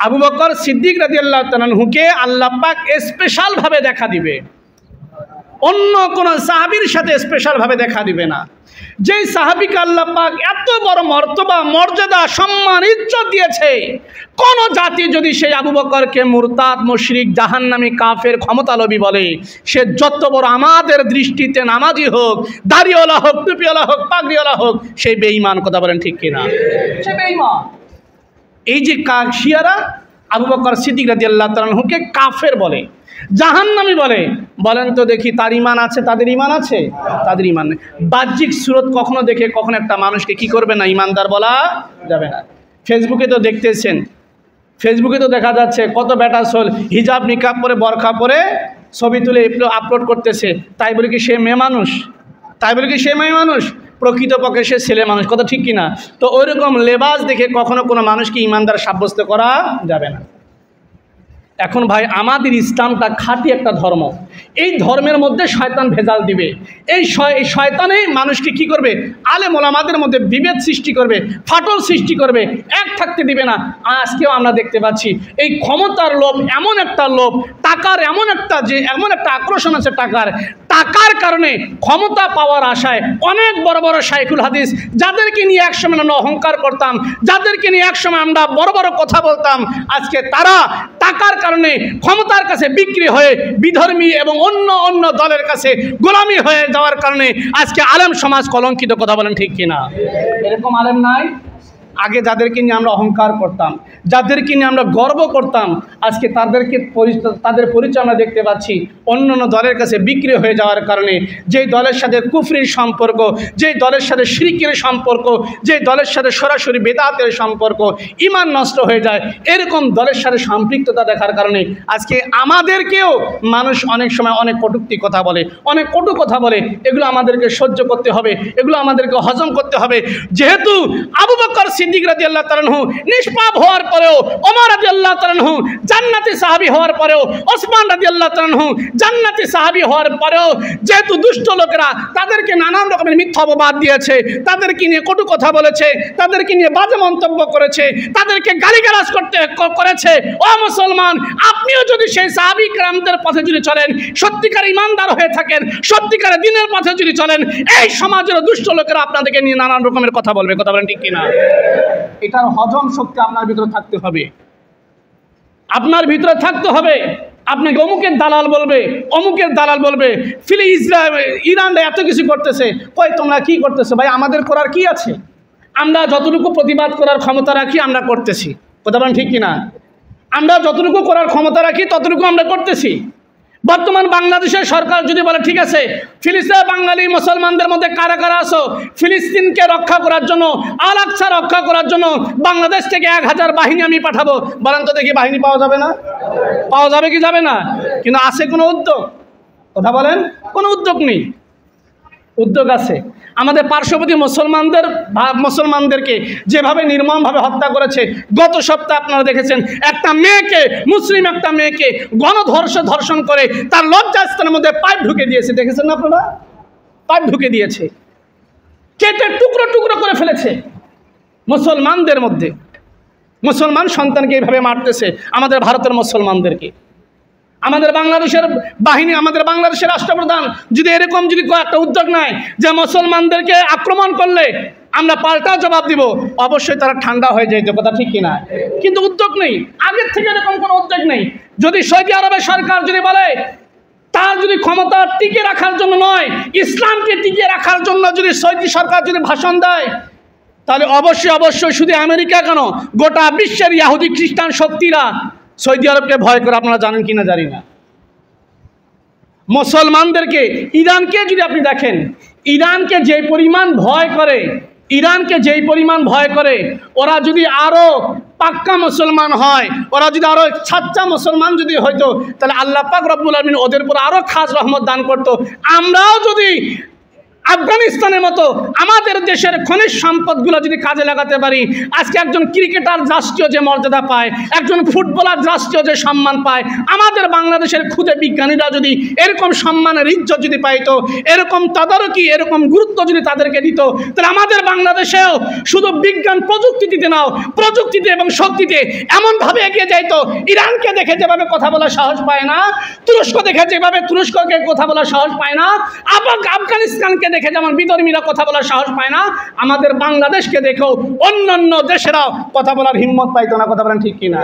আবু বকর সিদ্দিক রাদিয়াল্লাহু তাআলা আনহুকে আল্লাহ পাক স্পেশাল ভাবে দেখা দিবে, অন্য কোন সাহাবীর সাথে স্পেশাল ভাবে দেখা দিবে না। যেই সাহাবীকে আল্লাহ পাক এত বড় মর্তবা, মর্যাদা, সম্মান, ইজ্জত দিয়েছে, কোন জাতি যদি সেই আবু বকরকে মুরতাদ, মুশরিক, জাহান্নামী, কাফের, ক্ষমতালোভী বলে, সে যত বড় আমাদের দৃষ্টিতে নামাজি হোক, দাড়িওয়ালা হোক, টুপিওয়ালা হোক, পাগড়িওয়ালা হোক, সে বেঈমান। কথা বলেন ঠিক কিনা? সে বেঈমান। এই যে শিয়ারা আবু বকর সিদ্দিক রাদিয়াল্লাহু তাআলা আনহুকে কাফের বলে, জাহান্নামী বলে, বলেন তো দেখি তার ঈমান আছে? তাদের ঈমান আছে? তাদের ঈমান নেই। বাহ্যিক সুরত কখনো দেখে কখনো একটা মানুষকে কি করবে না, ঈমানদার বলা যাবে না। ফেসবুকে তো দেখতেছেন, ফেসবুকে তো দেখা যাচ্ছে কত বেটা সোল হিজাব নিকাব পরে, বরখা পরে ছবি তুলে আপলোড করতেছে। তাই বলে কি সে মেয়ে মানুষ? তাই বলে কি সে মেয়ে মানুষ? প্রকৃতপক্ষে সে ছেলে মানুষ। কথা ঠিক কিনা? তো ওইরকম লেবাস দেখে কখনো কোনো মানুষকে ঈমানদার সাব্যস্ত করা যাবে না। এখন ভাই, আমাদের ইসলামটা খাঁটি একটা ধর্ম। এই ধর্মের মধ্যে শয়তান ভেজাল দিবে। এই শয়তানে মানুষকে কি করবে? আলেম ওলামাদের মধ্যে বিভেদ সৃষ্টি করবে, ফাটল সৃষ্টি করবে, এক থাকতে দিবে না। আজকেও আমরা দেখতে পাচ্ছি এই ক্ষমতার লোভ, এমন একটা লোভ, টাকার এমন একটা আকর্ষণ আছে, টাকার কারণে ক্ষমতা পাওয়ার আশায় অনেক বড় বড় শাইখুল হাদিস, যাদেরকে নিয়ে একসময় আমরা অহংকার করতাম, যাদেরকে নিয়ে একসময় আমরা বড় বড় কথা বলতাম, আজকে তারা টাকার কারণে ক্ষমতার কাছে বিক্রি হয়ে বিধর্মী এবং অন্য দলের কাছে গোলামি হয়ে যাওয়ার কারণে আজকে আলেম সমাজ কলঙ্কিত। কথা বলেন ঠিক কিনা? এরকম আলেম নাই? আগে যাদেরকে নিয়ে আমরা অহংকার করতাম, যাদেরকে নিয়ে আমরা গর্ব করতাম, আজকে তাদের পরিচয় আমরা দেখতে পাচ্ছি অন্য দলের কাছে বিক্রি হয়ে যাওয়ার কারণে। যেই দলের সাথে কুফরির সম্পর্ক, যেই দলের সাথে শিরকের সম্পর্ক, যেই দলের সাথে সরাসরি বেদাতের সম্পর্ক, ঈমান নষ্ট হয়ে যায়, এরকম দলের সাথে সম্পৃক্ততা দেখার কারণে আজকে আমাদেরকেও মানুষ অনেক সময় অনেক কটূক্তি কথা বলে, অনেক কটু কথা বলে। এগুলো আমাদেরকে সহ্য করতে হবে, এগুলো আমাদেরকে হজম করতে হবে। যেহেতু আবু বকর সিদ্দিক রাদিয়াল্লাহু তাআলা আনহু নিষ্পাপ হওয়ার পরেও, ওমর রাদিয়াল্লাহু তাআলা আনহু জান্নাতি সাহাবী হওয়ার পরেও, ওসমান রাদিয়াল্লাহু তাআলা আনহু জান্নাতি সাহাবী হওয়ার পরেও, যেহেতু দুষ্ট লোকেরা তাদেরকে নানান রকমের মিথ্যা অপবাদ দিয়েছে, তাদেরকে নিয়ে কটু কথা বলেছে, তাদেরকে নিয়ে বাজে মন্তব্য করেছে, তাদেরকে গালিগালাজ করেছে, ও মুসলমান, আপনিও যদি সেই সাহাবী কিরামদের পথে যদি চলেন, সত্যিকার ঈমানদার হয়ে থাকেন, সত্যিকার দ্বীনের পথে যদি চলেন, এই সমাজের দুষ্ট লোকেরা আপনাদেরকে নিয়ে নানান রকমের কথা বলবে। কথা বলেন ঠিক কিনা? এটার হজম শক্তি আপনার ভিতরে থাকতে হবে, আপনার ভিতরে থাকতে হবে। আপনাকে অমুকের দালাল বলবে, অমুকের দালাল বলবে, ইরানরা এত কিছু করতেছে, কই তোমরা কি করতেছো? ভাই, আমাদের করার কি আছে? আমরা যতটুকু প্রতিবাদ করার ক্ষমতা রাখি আমরা করতেছি। কথা বলেন ঠিক কিনা? আমরা যতটুকু করার ক্ষমতা রাখি ততটুকু আমরা করতেছি। বর্তমান বাংলাদেশের সরকার যদি বলে ঠিক আছে, ফিলিস্তিনে বাঙালি মুসলমানদের মধ্যে কারা কারা আছো, ফিলিস্তিনকে রক্ষা করার জন্য, আল আকসা রক্ষা করার জন্য বাংলাদেশ থেকে 1000 বাহিনী আমি পাঠাবো, বলেন তো দেখি বাহিনী পাওয়া যাবে না? পাওয়া যাবে কি যাবে না? কিন্তু আছে কোনো উদ্যোগ? কথা বলেন, কোনো উদ্যোগ নেই। উদ্যোগ আছে। আমাদের পার্শ্ববর্তী মুসলমানদেরকে যেভাবে নির্মমভাবে হত্যা করেছে, গত সপ্তাহে আপনারা দেখেছেন একটা মেয়েকে, মুসলিম একটা মেয়েকে ধর্ষণ করে তার লজ্জাস্থানের মধ্যে পাইপ ঢুকে দিয়েছে। দেখেছেন না আপনারা? পাইপ ঢুকে দিয়েছে, কেটে টুকরো টুকরো করে ফেলেছে। মুসলমানদের মধ্যে মুসলমান সন্তানকে এইভাবে মারতেছে আমাদের ভারতের মুসলমানদেরকে। আমাদের বাংলাদেশের বাহিনী, আমাদের বাংলাদেশের রাষ্ট্রপ্রধান যদি এরকম একটা উদ্যোগ নেয় যে মুসলমানদেরকে আক্রমণ করলে আমরা পাল্টা জবাব দিব, অবশ্যই তারা ঠান্ডা হয়ে যায়। কথা ঠিক কিনা? কিন্তু উদ্যোগ নেই, আগের থেকে এরকম কোনো উদ্যোগ নেই। যদি সৌদি আরবের সরকার যদি বলে তার যদি ক্ষমতা টিকে রাখার জন্য নয়, ইসলামকে টিকে রাখার জন্য যদি সৌদি সরকার যদি ভাষণ দেয়, তাহলে অবশ্যই শুধু আমেরিকা কেন, গোটা বিশ্বের ইহুদি খ্রিস্টান শক্তিরা সৌদি আরবকে ভয় করে। আপনারা জানেন কিনা জানি না। মুসলমানদেরকে, ইরানকে যদি আপনি দেখেন, ইরানকে যে পরিমাণ ভয় করে, ওরা যদি আরো পাক্কা মুসলমান হয়, ওরা যদি আরো সাচ্চা মুসলমান যদি হইতো, তাহলে আল্লাহ পাক রব্বুল আলামিন ওদের উপর আরো খাস রহমত দান করতো। আমরাও যদি আফগানিস্তানের মতো আমাদের দেশের খনিজ সম্পদগুলো যদি কাজে লাগাতে পারি, আজকে একজন ক্রিকেটার রাষ্ট্রীয় যে মর্যাদা পায়, একজন ফুটবলার রাষ্ট্রীয় যে সম্মান পায়, আমাদের বাংলাদেশের ক্ষুদে বিজ্ঞানীরা যদি এরকম সম্মানের ইজ্জত যদি পাইতো, এরকম তদারকি, এরকম গুরুত্ব যদি তাদেরকে দিত, তাহলে আমাদের বাংলাদেশেও শুধু বিজ্ঞান প্রযুক্তিতে নাও, প্রযুক্তিতে এবং শক্তিতে এমনভাবে এগিয়ে যাইতো। ইরানকে দেখে যেভাবে কথা বলার সাহস পায় না, তুরস্ক দেখে যেভাবে তুরস্ককে কথা বলার সাহস পায় না, আফগানিস্তানকে দেখে যেমন বিধর্মীরা কথা বলার সাহস পায় না, আমাদের বাংলাদেশকে দেখেও অন্যান্য দেশেরাও কথা বলার হিম্মত পাইতো না। কথা বলেন ঠিক কিনা?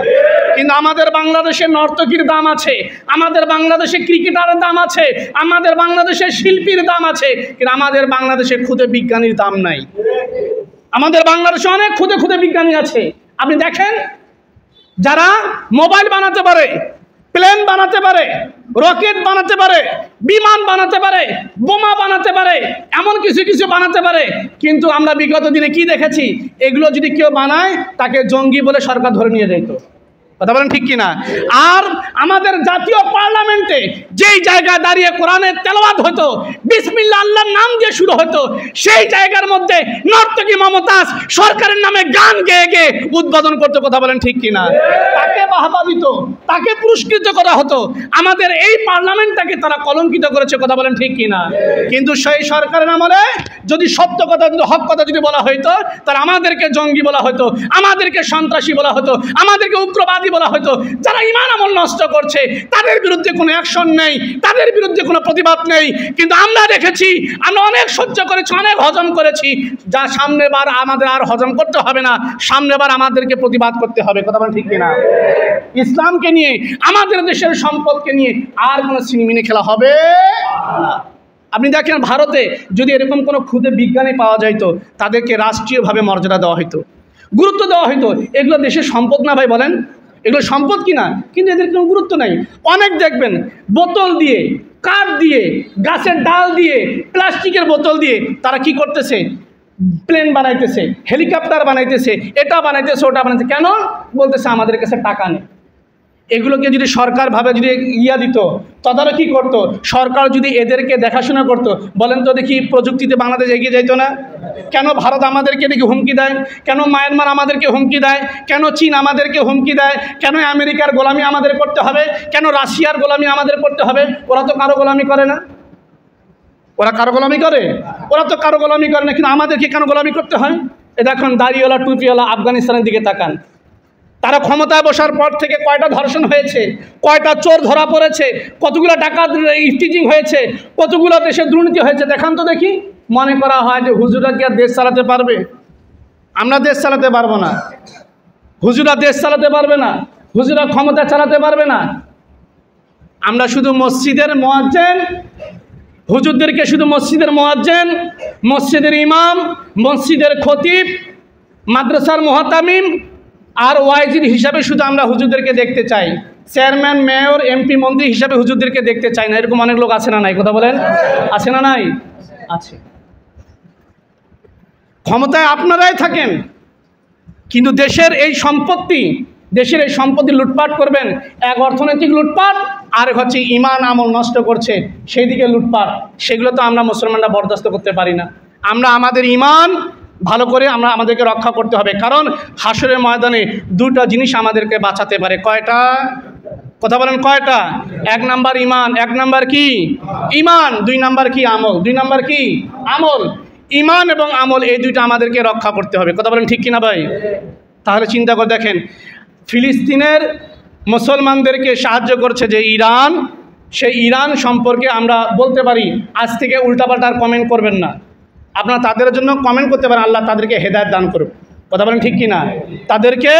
কিন্তু আমাদের বাংলাদেশে নর্তকীর দাম আছে, আমাদের বাংলাদেশে ক্রিকেটারের দাম আছে, আমাদের বাংলাদেশের শিল্পীর দাম আছে, কিন্তু আমাদের বাংলাদেশে ক্ষুদে বিজ্ঞানীর দাম নাই। আমাদের বাংলাদেশে অনেক ক্ষুদে ক্ষুদে বিজ্ঞানী আছে। আপনি দেখেন, যারা মোবাইল বানাতে পারে, প্লেন বানাতে পারে, রকেট বানাতে পারে, বিমান বানাতে পারে, বোমা বানাতে পারে, এমন কিছু কিছু বানাতে পারে, কিন্তু আমরা বিগত দিনে কি দেখেছি, এগুলো যদি কেউ বানায় তাকে জঙ্গি বলে সরকার ধরে নিয়ে যেত। কথা বলেন ঠিক কিনা? আর আমাদের জাতীয় পার্লামেন্টে যেই জায়গায় দাঁড়িয়ে কোরআনের তেলাওয়াত হতো, বিসমিল্লাহ আল্লাহর নাম দিয়ে শুরু হতো, সেই জায়গার মধ্যে নর্তকী মমতাজ সরকারের নামে গান গেয়ে গেয়ে উদ্বোধন করতো। কথা বলেন ঠিক কিনা? তাকে বাহবা দিত, তাকে পুরস্কৃত করা হতো। আমাদের এই পার্লামেন্টটাকে তারা কলঙ্কিত করেছে। কথা বলেন ঠিক কিনা? কিন্তু সেই সরকারের আমলে যদি সত্য কথা, যদি হক কথা যদি বলা হইতো, তাহলে আমাদেরকে জঙ্গি বলা হতো, আমাদেরকে সন্ত্রাসী বলা হতো, আমাদেরকে উগ্রবাদী বলা হতো। যারা ঈমান আমল নষ্ট করছে তাদের বিরুদ্ধে কোনো অ্যাকশন নেই, তাদের বিরুদ্ধে কোনো প্রতিবাদ নেই। কিন্তু আমরা দেখেছি, আমরা অনেক সহ্য করেছি, অনেক হজম করেছি, যা সামনেবার আমাদের আর হজম করতে হবে না, সামনেবার আমাদেরকে প্রতিবাদ করতে হবে। কথা বলেন ঠিক কিনা? ইসলামকে নিয়ে, আমাদের দেশের সম্পদকে নিয়ে আর কোনো সিনেমিনে খেলা হবে না। আপনি দেখেন, ভারতে যদি এরকম কোনো ক্ষুদে বিজ্ঞানী পাওয়া যাইতো, তাদেরকে রাষ্ট্রীয়ভাবে মর্যাদা দেওয়া হইতো, গুরুত্ব দেওয়া হইতো। এগুলো দেশের সম্পদ না ভাই? বলেন, এগুলো সম্পদ কিনা? কিন্তু এদের কোনো গুরুত্ব নাই। অনেক দেখবেন বোতল দিয়ে, কাঠ দিয়ে, গাছের ডাল দিয়ে, প্লাস্টিকের বোতল দিয়ে তারা কি করতেছে, প্লেন বানাইতেছে, হেলিকপ্টার বানাইতেছে, এটা বানাইতেছে, ওটা বানাইতেছে। কেন? বলতেছে আমাদের কাছে টাকা নেই। এগুলোকে যদি সরকারভাবে যদি দিত, তদারকি করতো, সরকার যদি এদেরকে দেখাশোনা করতো, বলেন তো দেখি প্রযুক্তিতে বাংলাদেশ এগিয়ে যাইতো না? কেন ভারত আমাদেরকে দেখি হুমকি দেয়? কেন মায়ানমার আমাদেরকে হুমকি দেয়? কেন চীন আমাদেরকে হুমকি দেয়? কেন আমেরিকার গোলামি আমাদের করতে হবে? কেন রাশিয়ার গোলামি আমাদের করতে হবে? ওরা তো কারো গোলামি করে না। ওরা কারো গোলামি করে? ওরা তো কারো গোলামি করে না, কিন্তু আমাদেরকে কেন গোলামি করতে হয়? এ দেখুন, দাড়িওয়ালা টুপিওয়ালা আফগানিস্তানের দিকে তাকান। তারা ক্ষমতায় বসার পর থেকে কয়টা ধর্ষণ হয়েছে, কয়টা চোর ধরা পড়েছে, কতগুলো ডাকাত ইফটিজিং হয়েছে, কতগুলো দেশে দুর্নীতি হয়েছে দেখান তো দেখি। মনে করা হয় যে হুজুরা কি আর দেশ চালাতে পারবে? আমরা দেশ চালাতে পারবো না, হুজুরা দেশ চালাতে পারবে না, হুজুরা ক্ষমতা চালাতে পারবে না। আমরা শুধু মসজিদের মুয়াজ্জিন, হুজুরদেরকে শুধু মসজিদের মুয়াজ্জিন, মসজিদের ইমাম, মসজিদের খতিব, মাদ্রাসার মুহাতামিম আর ওয়াইজির হিসাবে শুধু আমরা হুজুরদেরকে দেখতে চাই। চেয়ারম্যান, মেয়র, এমপি, মন্ত্রী হিসাবে হুজুরদেরকে দেখতে চাই না। এরকম অনেক লোক আছে না নাই? কথা বলেন, আছে না নাই? আছে। ক্ষমতায় আপনারাই থাকেন, কিন্তু দেশের এই সম্পত্তি, দেশের এই সম্পত্তি লুটপাট করবেন। এক অর্থনৈতিক লুটপাট, আর হচ্ছে ঈমান আমল নষ্ট করছে সেই দিকে লুটপাট। সেগুলো তো আমরা মুসলমানরা বরদাস্ত করতে পারি না। আমরা আমাদের ঈমান ভালো করে আমরা আমাদেরকে রক্ষা করতে হবে, কারণ হাসরের ময়দানে দুটো জিনিস আমাদেরকে বাঁচাতে পারে। কয়টা? কথা বলেন, কয়টা? এক নাম্বার ঈমান। এক নাম্বার কি? ঈমান। দুই নাম্বার কি? আমল। দুই নাম্বার কি? আমল। ঈমান এবং আমল, এই দুইটা আমাদেরকে রক্ষা করতে হবে। কথা বলেন ঠিক কিনা ভাই? তাহলে চিন্তা করে দেখেন, ফিলিস্তিনের মুসলমানদেরকে সাহায্য করছে যে ইরান, সেই ইরান সম্পর্কে আমরা বলতে পারি আজ থেকে উল্টাপাল্টা কমেন্ট করবেন না। আপনারা তাদের জন্য কমেন্ট করতে পারেন, আল্লাহ তাদেরকে হেদায়েত দান করুক। কথা বলেন ঠিক কিনা? তাদেরকে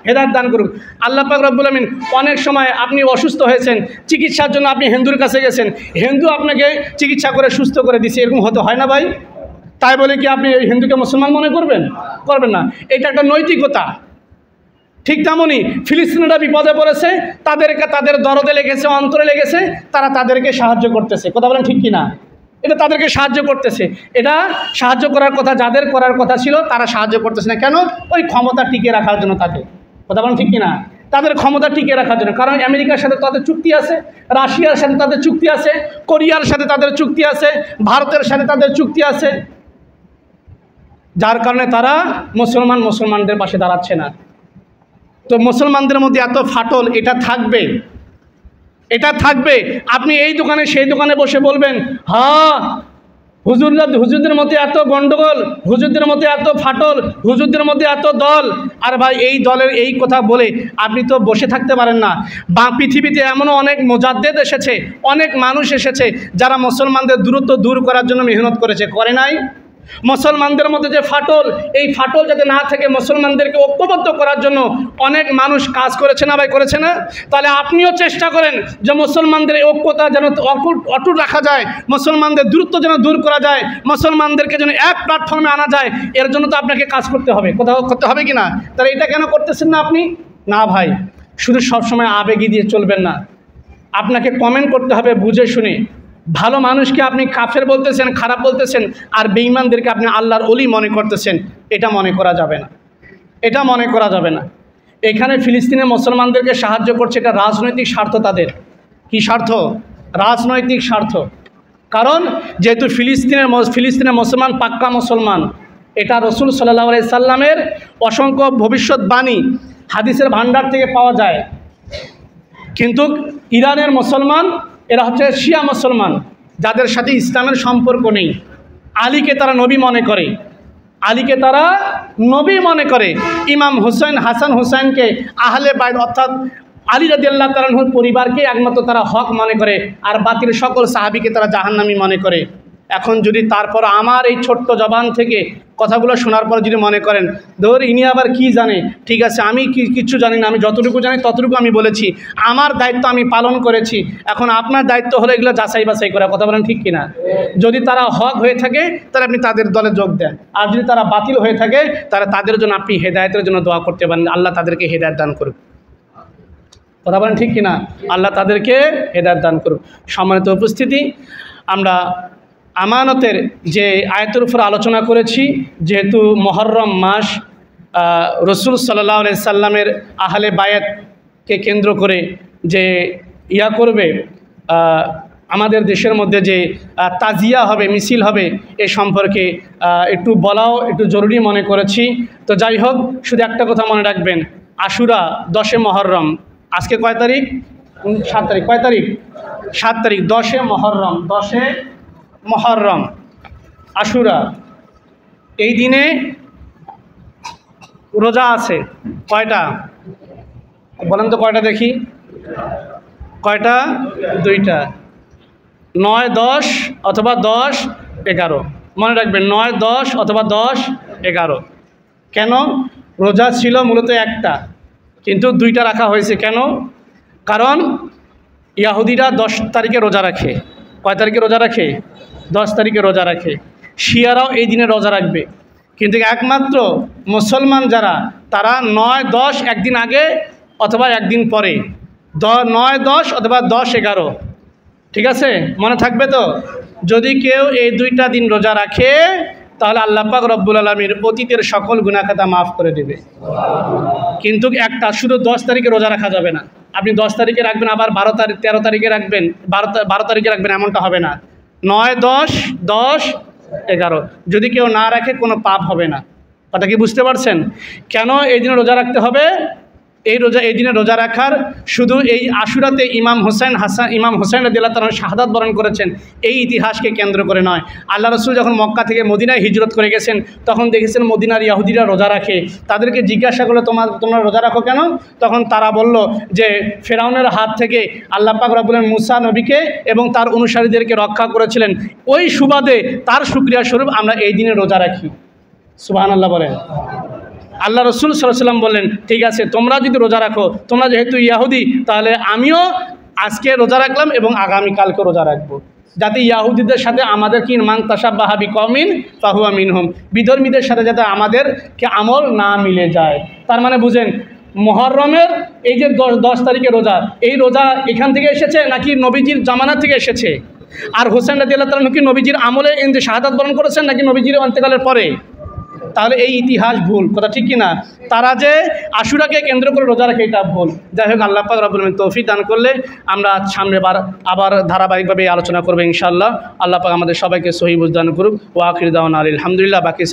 হেদায়েত দান করুক আল্লাহ পাক রব্বুল আমিন। অনেক সময় আপনি অসুস্থ হয়েছেন, চিকিৎসার জন্য আপনি হিন্দুর কাছে গেছেন, হিন্দু আপনাকে চিকিৎসা করে সুস্থ করে দিচ্ছে, এরকম হতে হয় না ভাই? তাই বলে কি আপনি হিন্দুকে মুসলমান মনে করবেন? করবেন না। এটা একটা নৈতিকতা। ঠিক তেমনই ফিলিস্তিনিরা বিপদে পড়েছে, তাদেরকে তাদের দরদে লেগেছে, অন্তরে লেগেছে, তারা তাদেরকে সাহায্য করতেছে। কথা বলেন ঠিক কিনা? এটা তাদেরকে সাহায্য করতেছে। এটা সাহায্য করার কথা, যাদের করার কথা ছিল তারা সাহায্য করতেছে না। কেন? ওই ক্ষমতা টিকিয়ে রাখার জন্য তাদের। কথা বলেন ঠিক কিনা? তাদের ক্ষমতা টিকে রাখার জন্য। কারণ আমেরিকার সাথে তাদের চুক্তি আছে, রাশিয়ার সাথে তাদের চুক্তি আছে, কোরিয়ার সাথে তাদের চুক্তি আছে, ভারতের সাথে তাদের চুক্তি আছে, যার কারণে তারা মুসলমানদের পাশে দাঁড়াচ্ছে না। তো মুসলমানদের মধ্যে এত ফাটল, এটা থাকবে। আপনি এই দোকানে সেই দোকানে বসে বলবেন, হ্যাঁ হুজুরদের মধ্যে এত গন্ডগোল, হুজুরদের মধ্যে এত ফাটল, হুজুরদের মধ্যে এত দল। আর ভাই এই দলের এই কথা বলে আপনি তো বসে থাকতে পারেন না। বা পৃথিবীতে এমনও অনেক মুজাদ্দেদ এসেছে, অনেক মানুষ এসেছে যারা মুসলমানদের দূরত্ব দূর করার জন্য মেহনত করেছে, করে নাই? মুসলমানদের মধ্যে যে ফাটল, এই ফাটল যাতে না থেকে মুসলমানদেরকে ঐক্যবদ্ধ করার জন্য অনেক মানুষ কাজ করেছে না ভাই, করেছে না? তাহলে আপনিও চেষ্টা করেন যে মুসলমানদের ঐক্যতা যেন অটুট রাখা যায়, মুসলমানদের দূরত্ব যেন দূর করা যায়, মুসলমানদেরকে যেন এক প্ল্যাটফর্মে আনা যায়। এর জন্য তো আপনাকে কাজ করতে হবে, কোথাও করতে হবে কি না? তাহলে এটা কেন করতেছেন না আপনি? না ভাই, শুধু সবসময় আবেগী দিয়ে চলবেন না, আপনাকে কমেন্ট করতে হবে বুঝে শুনে। ভালো মানুষকে আপনি কাফের বলতেছেন, খারাপ বলতেছেন, আর বেঈমানদেরকে আপনি আল্লাহর ওলি মনে করতেছেন, এটা মনে করা যাবে না। এখানে ফিলিস্তিনের মুসলমানদেরকে সাহায্য করছে, এটা রাজনৈতিক স্বার্থ তাদের। কি স্বার্থ? রাজনৈতিক স্বার্থ। কারণ যেহেতু ফিলিস্তিনের মুসলমান পাক্কা মুসলমান, এটা রাসূল সাল্লাল্লাহু আলাইহি সাল্লামের অসংখ্য ভবিষ্যৎবাণী হাদিসের ভান্ডার থেকে পাওয়া যায়। কিন্তু ইরানের মুসলমান, এরা হচ্ছে শিয়া মুসলমান, যাদের সাথে ইসলামের সম্পর্ক নেই। আলীকে তারা নবী মনে করে, ইমাম হুসাইন, হাসান হুসাইনকে আহলে বাইত অর্থাৎ আলী রাদিয়াল্লাহু তাআলা আনহুর পরিবারকে একমাত্র তারা হক মনে করে, আর বাতিল সকল সাহাবীকে তারা জাহান্নামী মনে করে। এখন যদি তারপর আমার এই ছোট্ট জবান থেকে কথাগুলো শোনার পর যদি মনে করেন ইনি আবার কি জানে, ঠিক আছে, আমি কিচ্ছু জানি না, আমি যতটুকু জানি ততটুকু আমি বলেছি, আমার দায়িত্ব আমি পালন করেছি, এখন আপনার দায়িত্ব হলো এগুলো যাচাই বাছাই করা। কথা বলেন ঠিক কিনা? যদি তারা হক হয়ে থাকে তাহলে আপনি তাদের দলে যোগ দেন, আর যদি তারা বাতিল হয়ে থাকে তাহলে তাদের জন্য আপনি হেদায়েতের জন্য দোয়া করতে পারেন, আল্লাহ তাদেরকে হেদায়েত দান করুক। কথা বলেন ঠিক কিনা? আল্লাহ তাদেরকে হেদায়েত দান করুক। সম্মানিত উপস্থিতি, আমরা আমানতের যে আয়াতের উপর আলোচনা করেছি, যেহেতু মুহররম মাস, রাসূল সাল্লাল্লাহু আলাইহি সাল্লামের আহলে বায়াতকে কেন্দ্র করে যে করবে, আমাদের দেশের মধ্যে যে তাজিয়া হবে, মিছিল হবে, এ সম্পর্কে একটু বলাও একটু জরুরি মনে করেছি। তো যাই হোক, শুধু একটা কথা মনে রাখবেন, আশুরা 10 মুহররম, আজকে কয় তারিখ? 7 তারিখ। কয় তারিখ? 7 তারিখ। 10 মুহররম আশুরা, এই দিনে রোজা আছে। কয়টা বলেন তো? কয়টা দেখি? কয়টা? 2টা। 9, 10 অথবা 10, 11। মনে রাখবেন, 9, 10 অথবা 10, 11। কেন? রোজা ছিল মূলত একটা, কিন্তু 2টা রাখা হয়েছে। কেন? কারণ ইহুদিরা 10 তারিখে রোজা রাখে। কয় তারিখে রোজা রাখে? 10 তারিখে রোজা রাখে। শিয়ারাও এই দিনে রোজা রাখবে, কিন্তু একমাত্র মুসলমান যারা, তারা 9, 10 একদিন আগে অথবা একদিন পরে, 9, 10 অথবা 10, 11। ঠিক আছে? মনে থাকবে তো? যদি কেউ এই 2টা দিন রোজা রাখে তাহলে আল্লাহ পাক রব্বুল আলামিন অতীতের সকল গুনাহ খাতা মাফ করে দেবে। কিন্তু একটা শুধু 10 তারিখে রোজা রাখা যাবে না। আপনি 10 তারিখে রাখবেন, আবার 12 তারিখ 13 তারিখে রাখবেন, 12 তারিখে রাখবেন, এমনটা হবে না। 9, 10, 10, 11 যদি কেউ না রাখে কোনো পাপ হবে না। কথা কি বুঝতে পারছেন? কেন এই দিনে রোজা রাখতে হবে? এই দিনে রোজা রাখার শুধু এই আশুরাতে ইমাম হোসেন রাদিয়াল্লাহু তাআলা শাহাদাত বরণ করেছেন, এই ইতিহাসকে কেন্দ্র করে নয়। আল্লাহ রাসূল যখন মক্কা থেকে মদিনায় হিজরত করে গেছেন, তখন দেখেছেন মদিনার ইহুদিরা রোজা রাখে। তাদেরকে জিজ্ঞাসা করলো, তোমরা রোজা রাখো কেন? তখন তারা বলল যে ফেরাউনের হাত থেকে আল্লাহ পাক রব্বুল আলামিন মুসা নবীকে এবং তার অনুসারীদেরকে রক্ষা করেছিলেন, ওই সুবাদে তার শুকরিয়া স্বরূপ আমরা এই দিনে রোজা রাখি। সুবহানাল্লাহ বলেন। আল্লাহ রাসূল সাল্লাল্লাহু আলাইহি ওয়াসাল্লাম বললেন, ঠিক আছে, তোমরা যদি রোজা রাখো, তোমরা যেহেতু ইহুদি, তাহলে আমিও আজকে রোজা রাখলাম এবং আগামীকালকে রোজা রাখবো, যাতে ইহুদিদের সাথে আমাদের কি মান তাশাব্বাহা বিকওমিন ফাহুয়া মিনহুম, বিধর্মীদের সাথে যাতে আমাদেরকে আমল না মিলে যায়। তার মানে বুঝেন, মুহররমের এই যে 10 তারিখে রোজা, এই রোজা এখান থেকে এসেছে নাকি নবীজির জামানা থেকে এসেছে? আর হোসেন রাদিয়াল্লাহু তাআলা কি নবীজির আমলে শাহাদাত বরণ করেছেন নাকি নবীজির ইন্তেকালের পরে? তাহলে এই ইতিহাস ভুল, কথা ঠিক কিনা? তারা যে আশুরাকে কেন্দ্র করে রোজা রাখে এটা ভুল। যাই হোক, আল্লাহ পাক রব্বুল আলামিন তৌফিক দান করলে আমরা সামনে আবার ধারাবাহিকভাবে আলোচনা করবো ইনশাআল্লাহ। আল্লাহ পাক আমাদের সবাইকে সহি বুঝ দান করুক। ওয়া আখির দাওয়ানা আলহামদুলিল্লাহ। বাকি